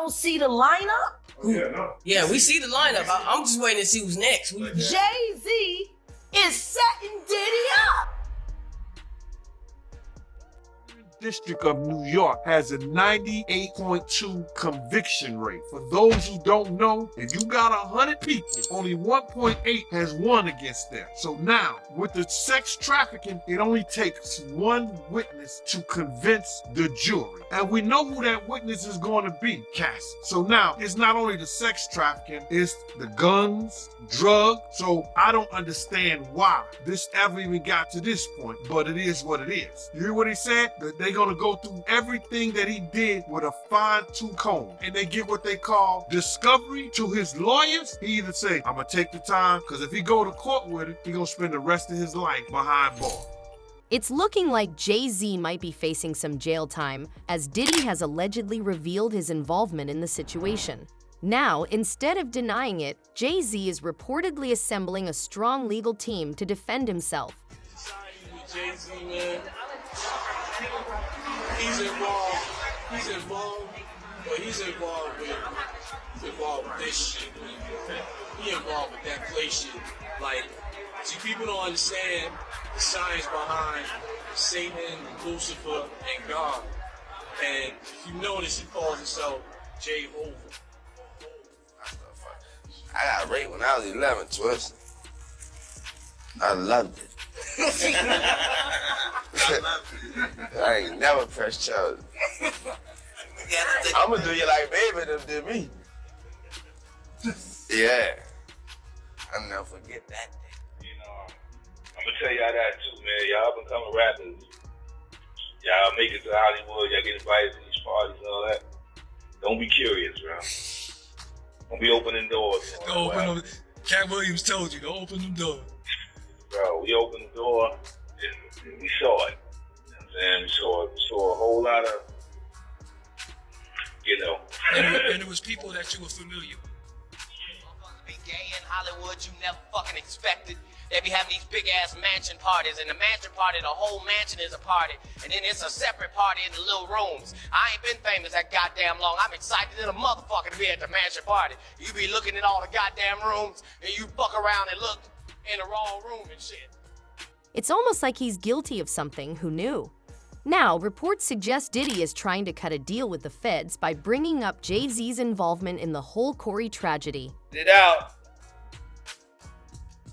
don't see the lineup? Yeah, we see the lineup. I'm just waiting to see who's next. Jay-Z is setting Diddy up. District of New York has a 98.2 conviction rate. For those who don't know, if you got 100 people, only 1.8 has won against them. So now, with the sex trafficking, it only takes one witness to convince the jury. And we know who that witness is going to be, Cass. So now, it's not only the sex trafficking, it's the guns, drugs. So I don't understand why this ever even got to this point, but it is what it is. You hear what he said? That they're going to go through everything that he did with a fine-tooth comb. And they give what they call discovery to his lawyers. He either say, I'm going to take the time, because if he go to court with it, he going to spend the rest of his life behind bars. It's looking like Jay-Z might be facing some jail time, as Diddy has allegedly revealed his involvement in the situation. Now, instead of denying it, Jay-Z is reportedly assembling a strong legal team to defend himself. Jay-Z, man, he's involved, but he's involved with this shit, man. He involved with that play shit. Like, see, people don't understand the science behind Satan, Lucifer, and God. And if you notice, he calls himself Jehovah. I got raped when I was 11, Twist. I loved it. I ain't never pressed charges. I'm gonna do you like baby them did me. Yeah. I'll never forget that day. You know, I'm gonna tell y'all that too, man. Y'all becoming rappers. Y'all make it to Hollywood, y'all get invited to these parties and all that. Don't be curious, bro. Don't be opening doors. Don't open them. Cat Williams told you, don't open them doors. Bro, we opened the door and we saw it. You know what I'm saying? We saw a whole lot of, you know. And it was people that you were familiar with. Be gay in Hollywood, you never fucking expected. They be having these big ass mansion parties, and the mansion party, the whole mansion is a party, and then it's a separate party in the little rooms. I ain't been famous that goddamn long. I'm excited as a motherfucker to be at the mansion party. You be looking at all the goddamn rooms, and you fuck around and look in the wrong room and shit. It's almost like he's guilty of something. Who knew? Now, reports suggest Diddy is trying to cut a deal with the feds by bringing up Jay-Z's involvement in the whole Corey tragedy. It out.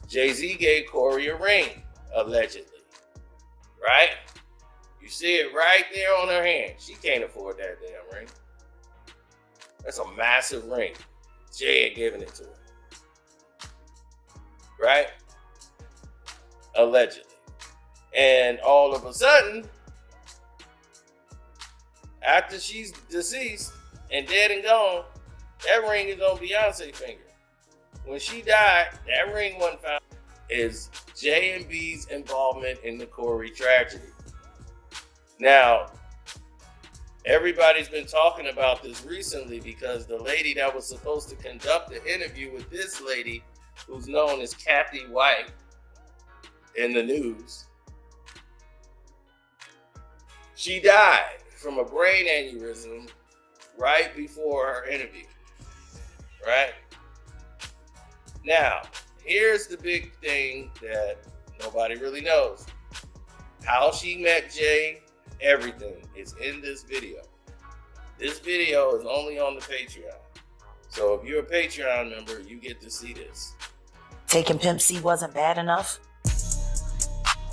Jay-Z gave Corey a ring, allegedly. Right? You see it right there on her hand. She can't afford that damn ring. That's a massive ring. Jay had given it to her. Right? Allegedly. And all of a sudden, after she's deceased and dead and gone, that ring is on Beyonce's finger. When she died, that ring wasn't found. Is J&B's involvement in the Corey tragedy. Now, everybody's been talking about this recently because the lady that was supposed to conduct the interview with this lady, who's known as Kathy White in the news, she died from a brain aneurysm right before her interview. Right? Now, here's the big thing that nobody really knows. How she met Jay, everything is in this video. This video is only on the Patreon. So if you're a Patreon member, you get to see this. Taking Pimp C wasn't bad enough?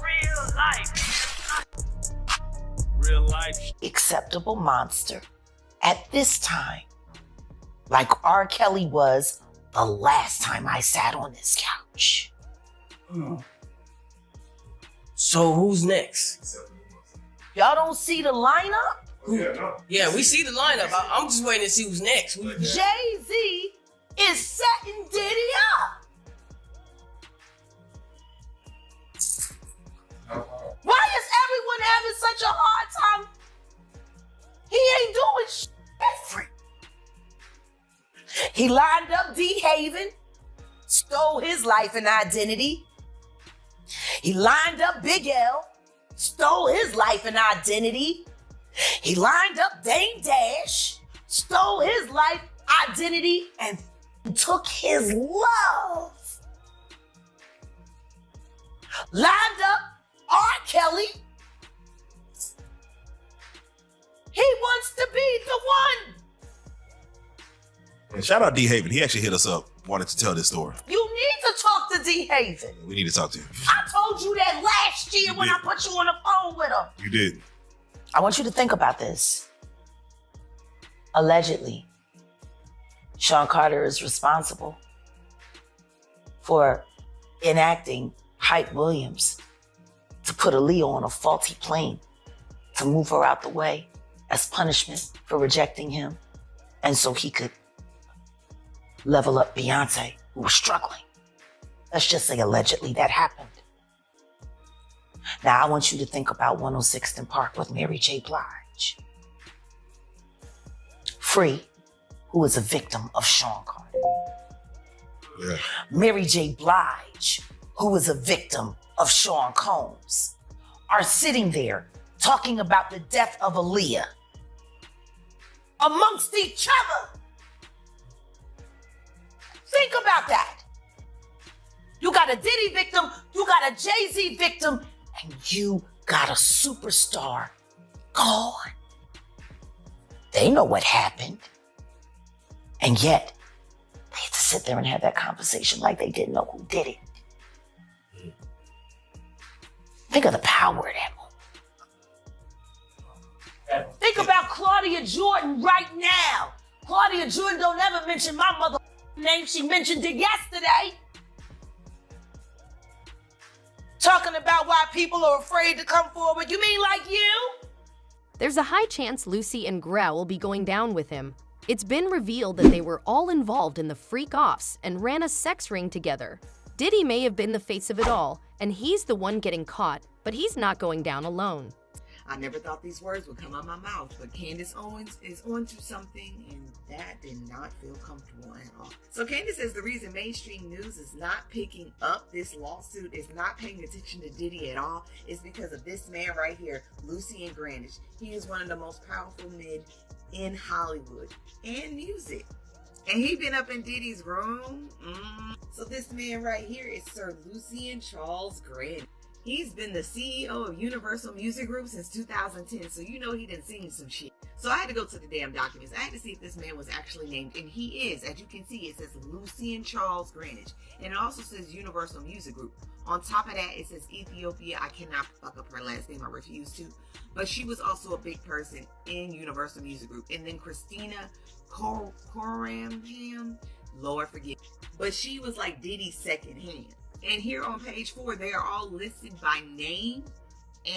Real life. Real life. Acceptable monster at this time. Like R. Kelly was the last time I sat on this couch. So who's next? Y'all don't see the lineup? Yeah, we see the lineup. I'm just waiting to see who's next. Jay-Z is setting Diddy up. Why is everyone having such a hard time? He ain't doing shit different. He lined up D. Haven, stole his life and identity. He lined up Big L, stole his life and identity. He lined up Dame Dash, stole his life, identity, and took his love. Lined up R. Kelly. He wants to be the one. And shout out D Haven. He actually hit us up, wanted to tell this story. You need to talk to D. Haven. We need to talk to him. I told you that last year when I put you on the phone with him. You did. I want you to think about this. Allegedly, Sean Carter is responsible for enacting Hype Williams to put Aaliyah on a faulty plane to move her out the way as punishment for rejecting him, and so he could level up Beyonce, who was struggling. Let's just say allegedly that happened. Now I want you to think about 106th and Park with Mary J. Blige. Free, who is a victim of Sean Carter. Yeah. Mary J. Blige, who is a victim of Sean Combs, are sitting there talking about the death of Aaliyah amongst each other. Think about that. You got a Diddy victim, you got a Jay-Z victim, and you got a superstar gone. They know what happened. And yet, they had to sit there and have that conversation like they didn't know who did it. Think of the power of that moment. Think about Claudia Jordan right now. Claudia Jordan don't ever mention my mother name. She mentioned it yesterday. Talking about why people are afraid to come forward. You mean like you? There's a high chance Lucy and Grell will be going down with him. It's been revealed that they were all involved in the freak-offs and ran a sex ring together. Diddy may have been the face of it all, and he's the one getting caught, but he's not going down alone. I never thought these words would come out my mouth, but Candace Owens is onto something, and that did not feel comfortable at all. So Candace says the reason mainstream news is not picking up this lawsuit, is not paying attention to Diddy at all, is because of this man right here, Lucian Greenwich. He is one of the most powerful men in Hollywood and music. And he been up in Diddy's room. So this man right here is Sir Lucian Charles Greenwich. He's been the CEO of Universal Music Group since 2010, so you know he done seen some shit. So I had to go to the damn documents. I had to see if this man was actually named, and he is. As you can see, it says Lucian Charles Greenwich, and it also says Universal Music Group. On top of that, it says Ethiopia. I cannot fuck up her last name. I refuse to. But she was also a big person in Universal Music Group. And then Christina Coramham, Lord forgive me. But she was like Diddy's second hand. And here on page 4, they are all listed by name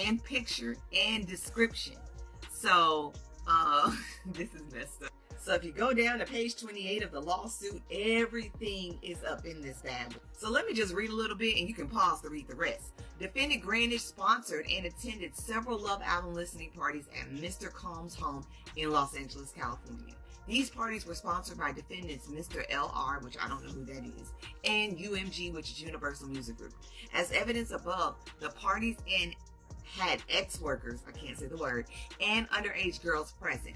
and picture and description. So, this is messed up. So if you go down to page 28 of the lawsuit, everything is up in this bad boy. So let me just read a little bit and you can pause to read the rest. Defendant Greenwich sponsored and attended several Love album listening parties at Mr. Combs' home in Los Angeles, California. These parties were sponsored by defendants Mr. LR, which I don't know who that is, and UMG, which is Universal Music Group. As evidence above, the parties had ex-workers, I can't say the word, and underage girls present.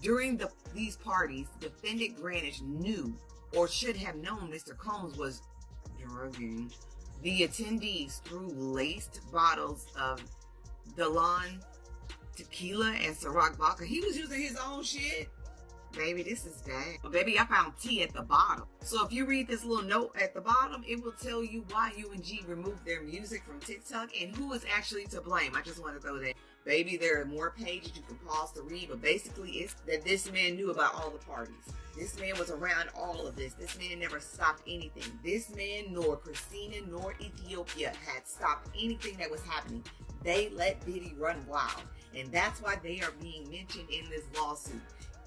During these parties, defendant Greenwich knew or should have known Mr. Combs was drugging the attendees through laced bottles of Dalan tequila and Ciroc vodka. He was using his own shit. Baby, this is bad. But baby, I found tea at the bottom. So if you read this little note at the bottom, it will tell you why UNG removed their music from TikTok and who is actually to blame. I just want to throw that. Baby, there are more pages you can pause to read, but basically it's that this man knew about all the parties. This man was around all of this. This man never stopped anything. This man, nor Christina, nor Ethiopia had stopped anything that was happening. They let Diddy run wild. And that's why they are being mentioned in this lawsuit.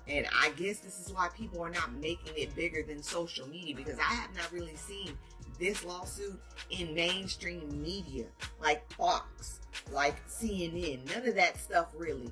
And I guess this is why people are not making it bigger than social media, because I have not really seen this lawsuit in mainstream media, like Fox, like CNN, none of that stuff really.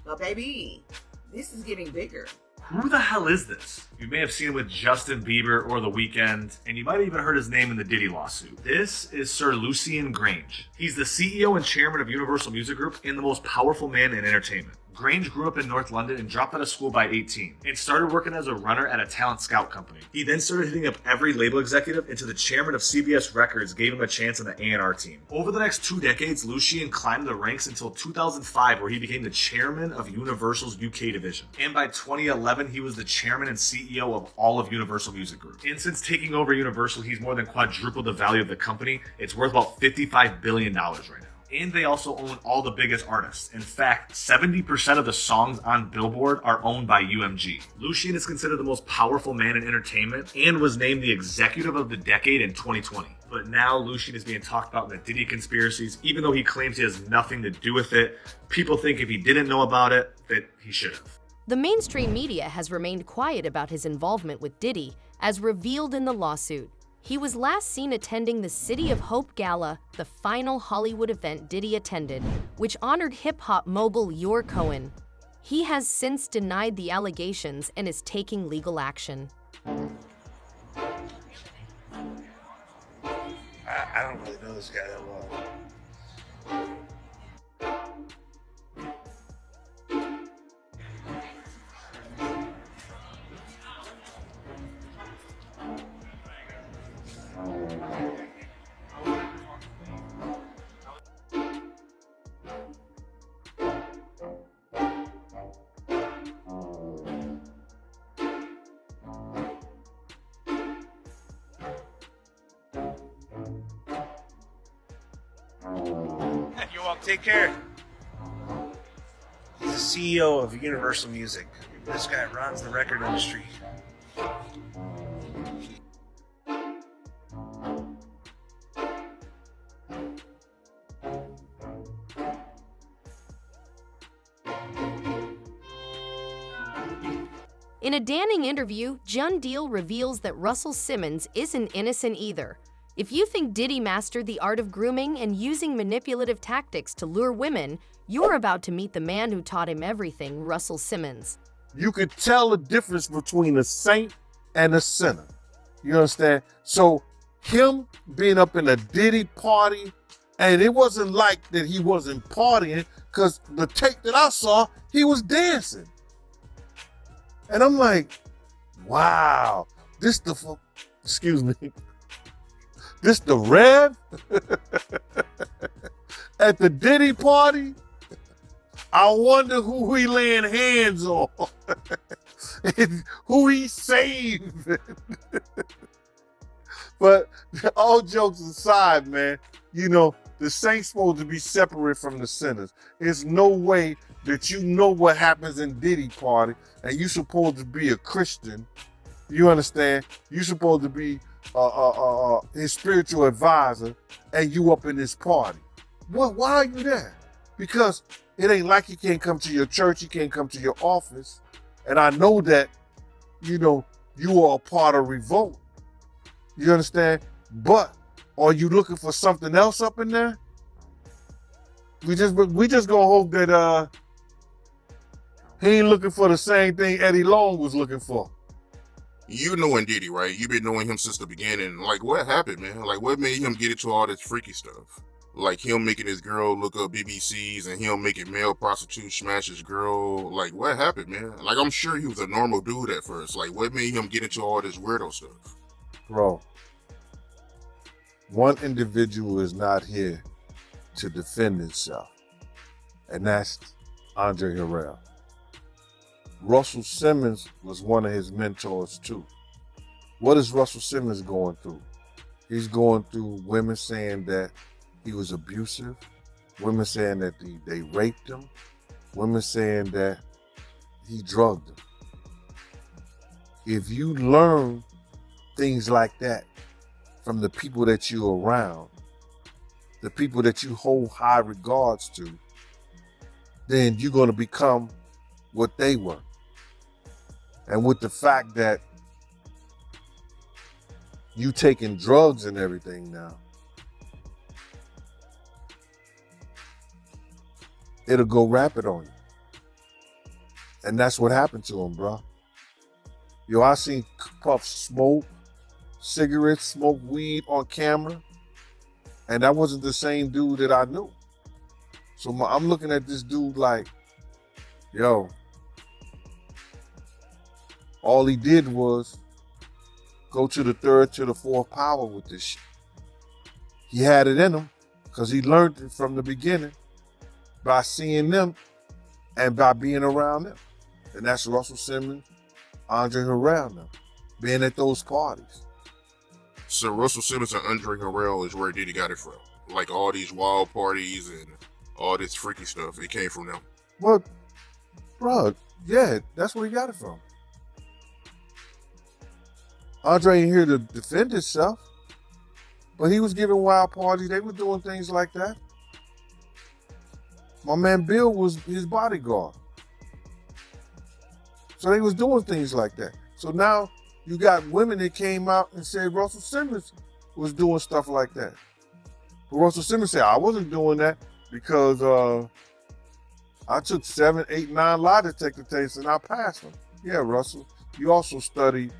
But baby, this is getting bigger. Who the hell is this? You may have seen him with Justin Bieber or The Weeknd, and you might have even heard his name in the Diddy lawsuit. This is Sir Lucian Greenwich. He's the CEO and chairman of Universal Music Group and the most powerful man in entertainment. Grange grew up in North London and dropped out of school by 18 and started working as a runner at a talent scout company. He then started hitting up every label executive until the chairman of CBS Records gave him a chance on the A&R team. Over the next 2 decades, Lucien climbed the ranks until 2005, where he became the chairman of Universal's UK division. And by 2011, he was the chairman and CEO of all of Universal Music Group. And since taking over Universal, he's more than quadrupled the value of the company. It's worth about $55 billion right now. And they also own all the biggest artists. In fact, 70% of the songs on Billboard are owned by UMG. Lucien is considered the most powerful man in entertainment and was named the executive of the decade in 2020. But now Lucien is being talked about in the Diddy conspiracies. Even though he claims he has nothing to do with it, people think if he didn't know about it, that he should have. The mainstream media has remained quiet about his involvement with Diddy, as revealed in the lawsuit. He was last seen attending the City of Hope Gala, the final Hollywood event Diddy attended, which honored hip-hop mogul Yor Cohen. He has since denied the allegations and is taking legal action. I don't really know this guy that well. You all take care. He's the CEO of Universal Music. This guy runs the record industry. In a damning interview, John Deal reveals that Russell Simmons isn't innocent either. If you think Diddy mastered the art of grooming and using manipulative tactics to lure women, you're about to meet the man who taught him everything, Russell Simmons. You could tell the difference between a saint and a sinner. You understand? So him being up in a Diddy party, and it wasn't like that he wasn't partying, because the tape that I saw, he was dancing. And I'm like, wow, this excuse me, this the Rev at the Diddy party? I wonder who he laying hands on, and who he saved. But all jokes aside, man, you know, the saints supposed to be separate from the sinners. There's no way that you know what happens in Diddy party, and you supposed to be a Christian. You understand? You supposed to be his spiritual advisor, and you up in this party. Why are you there? Because it ain't like he can't come to your church, he can't come to your office. And I know that, you know, you are a part of Revolt. You understand? But are you looking for something else up in there? We just gonna hope that he ain't looking for the same thing Eddie Long was looking for. You knowing Diddy, right? You've been knowing him since the beginning. Like, what happened, man? Like, what made him get into all this freaky stuff? Like, him making his girl look up BBCs and him making male prostitutes smash his girl. Like, what happened, man? Like, I'm sure he was a normal dude at first. Like, what made him get into all this weirdo stuff? Bro, one individual is not here to defend himself, and that's Andre Harrell. Russell Simmons was one of his mentors too. What is Russell Simmons going through? He's going through women saying that he was abusive, women saying that they raped him, women saying that he drugged them. If you learn things like that from the people that you're around, the people that you hold high regards to, then you're going to become what they were. And with the fact that you taking drugs and everything now, it'll go rapid on you. And that's what happened to him, bro. Yo, I seen Puff smoke cigarettes, smoke weed on camera, and that wasn't the same dude that I knew. So I'm looking at this dude like, Yo, all he did was go to the third to the fourth power with this shit. He had it in him because he learned it from the beginning by seeing them and by being around them. And that's Russell Simmons, Andre Harrell now, being at those parties. So Russell Simmons and Andre Harrell is where Diddy got it from. Like all these wild parties and all this freaky stuff, it came from them. Well, bro, yeah, that's where he got it from. Andre ain't here to defend himself, but he was giving wild parties. They were doing things like that. My man Bill was his bodyguard. So they was doing things like that. So now you got women that came out and said Russell Simmons was doing stuff like that. But Russell Simmons said, I wasn't doing that because I took 7, 8, 9 lie detector tests and I passed them. Yeah, Russell, you also studied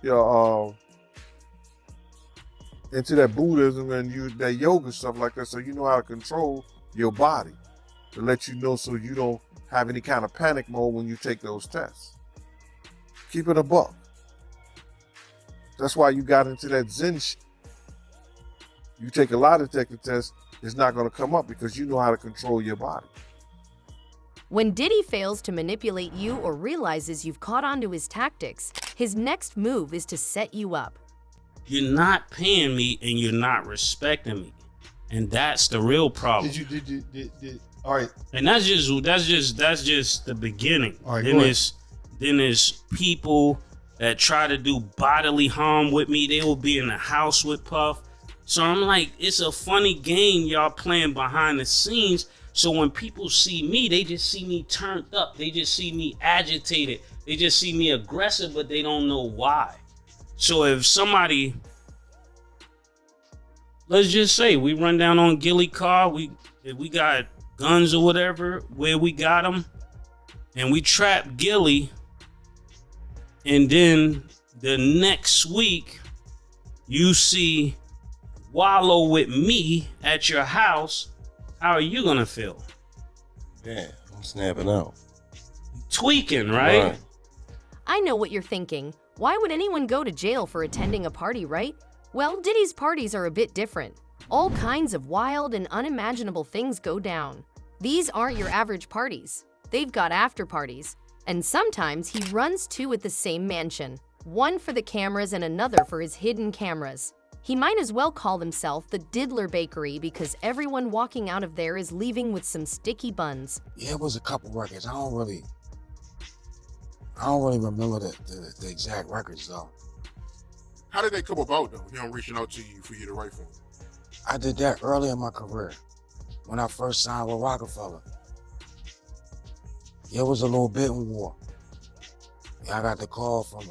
into that Buddhism and that yoga stuff like that, so you know how to control your body to let you know so you don't have any kind of panic mode when you take those tests. Keep it a buck. That's why you got into that Zen shit. You take a lie detector test, it's not going to come up because you know how to control your body. When Diddy fails to manipulate you or realizes you've caught on to his tactics, his next move is to set you up. You're not paying me and you're not respecting me. And that's the real problem. All right. And that's just the beginning. All right, then there's people that try to do bodily harm with me. They will be in the house with Puff. So I'm like, it's a funny game y'all playing behind the scenes. So when people see me, they just see me turned up. They just see me agitated. They just see me aggressive, but they don't know why. So if somebody, let's just say we run down on Gilly car, if we got guns or whatever, where we got them, and we trap Gilly, and then the next week you see Wallow with me at your house, how are you gonna feel? Yeah, I'm snapping out. Tweaking, right? I know what you're thinking. Why would anyone go to jail for attending a party, right? Well, Diddy's parties are a bit different. All kinds of wild and unimaginable things go down. These aren't your average parties. They've got after parties. And sometimes he runs two at the same mansion. One for the cameras and another for his hidden cameras. He might as well call himself the Diddler Bakery because everyone walking out of there is leaving with some sticky buns. Yeah, it was a couple records. I don't really remember the exact records though. How did they come about though? Him reaching out to you for you to write for him? I did that early in my career when I first signed with Rockefeller. It was a little bidding war. I got the call from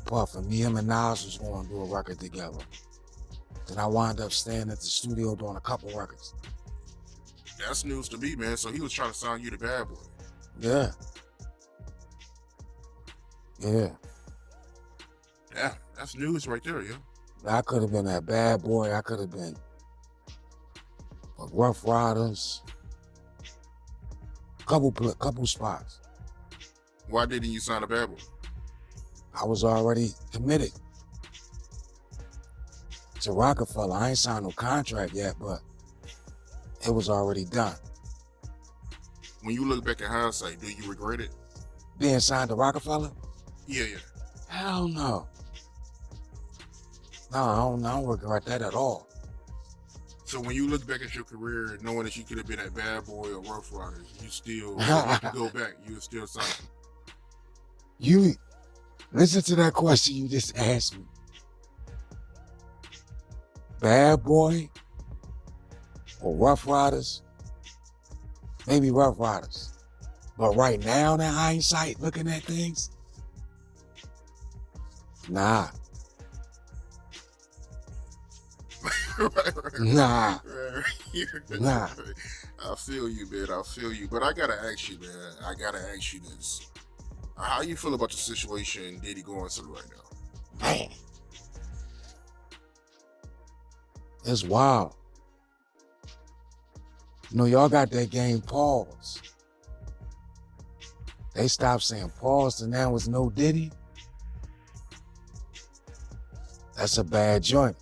Puff, and me, him, and Nas was going to do a record together. Then I wound up staying at the studio doing a couple records. That's news to me, man. So he was trying to sign you to Bad Boy. Yeah. Yeah. Yeah, that's news right there, yeah. I could have been that Bad Boy. I could have been Rough Riders. Couple spots. Why didn't you sign a Bad Boy? I was already committed to Rockefeller. I ain't signed no contract yet, but it was already done. When you look back in hindsight, do you regret it? Being signed to Rockefeller? Yeah. Hell no. No, I don't regret that at all. So when you look back at your career, knowing that you could have been at Bad Boy or Rough Riders, you still, if you go back, you would still sign. You listen to that question you just asked me. Bad Boy or Rough Riders? Maybe Rough Riders. But right now, in hindsight, looking at things, nah. right. Nah. Nah. I feel you, man. I feel you. But I gotta ask you, man. I gotta ask you this. How you feel about the situation Diddy going through right now? Man. It's wild. You know, y'all got that game Pause. They stopped saying pause and now was no Diddy. That's a bad joint.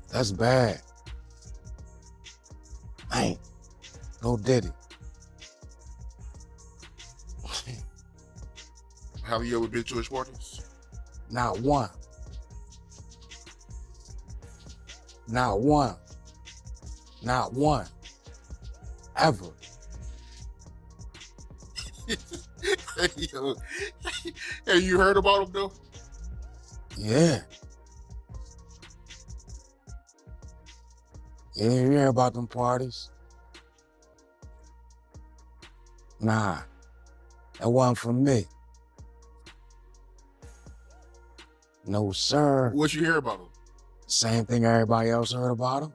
That's bad. Man, no Diddy. Have you ever been to his parties? Not one. Not one. Not one. Ever. Yo, have you heard about him though? Yeah. You didn't hear about them parties? Nah, that wasn't from me. No, sir. What you hear about him? Same thing everybody else heard about him.